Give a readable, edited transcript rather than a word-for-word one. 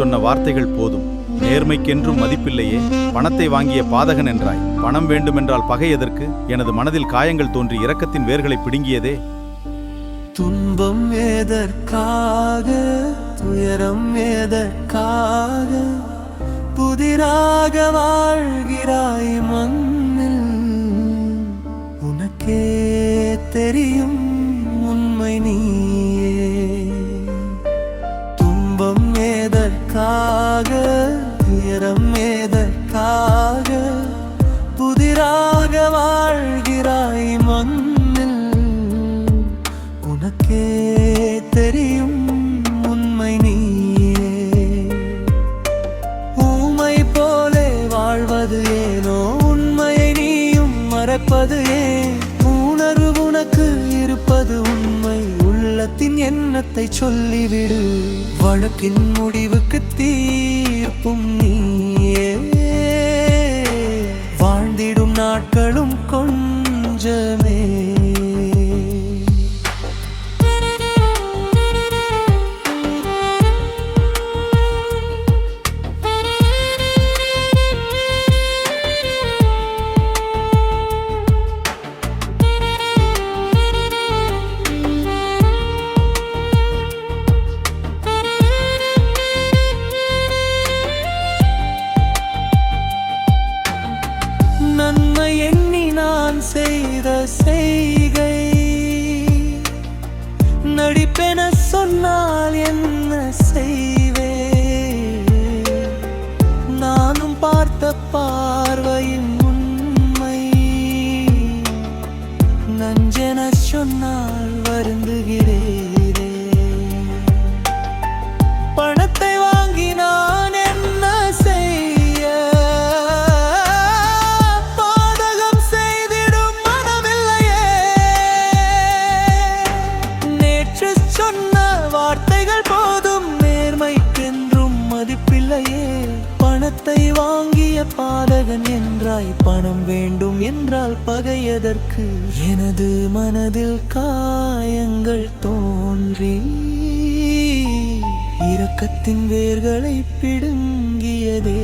சொன்ன வார்த்தைகள் போதும். நேர்மைக்கென்றும் மதிப்பில்லையே, பணத்தை வாங்கிய பாதகன் என்றாய். பணம் வேண்டுமென்றால் பகை எதற்கு? எனது மனதில் காயங்கள் தோன்றி இரக்கத்தின் வேர்களை பிடுங்கியதே. துன்பம் எதற்காக, துயரம் எதற்காக, புதிராக வாழ்கிறாய் மண்ணில். உனக்கே தெரியும் உண்மை நீயே. துன்பம் எதற்காக, துயரம் எதற்காக, புதிராக வாழ்கிறாய் மண்ணில். உனக்கே தெரியும் உண்மை நீயே. ஊமை போலே வாழ்வது ஏனோ, உண்மையை நீயும் மறைப்பது ஏன்? உணர்வு உனக்கு இருப்பது உண்மை, உள்ளத்தின் எண்ணத்தை சொல்லிவிடு. வழக்கின் முடிவுக்கு தீர்ப்பும் நீயே. வாழ்ந்திடும் நாட்களும் கொஞ்சமே. நன்மை எண்ணி நான் செய்த செய்கை, நடிப்பென சொன்னால் என்ன செய்வே? நானும் பார்த்த பார்வையின் உண்மை, நஞ்சென சொன்னால் வருந்துகிறேனே. பணத்தை வாங்கி நான் என்ன செய்ய? பாதகம் செய்திடும் மனமில்லையே. நேற்று சொன்ன வார்த்தைகள் போதும், நேர்மைக்கென்றும் மதிப்பில்லையே. பணத்தை வாங்கிய பாதகன் என்றாய், பணம் வேண்டும் என்றால் பகை எதற்கு? எனது மனதில் காயங்கள் தோன்றி இரக்கத்தின் வேர்களை பிடுங்கியதே.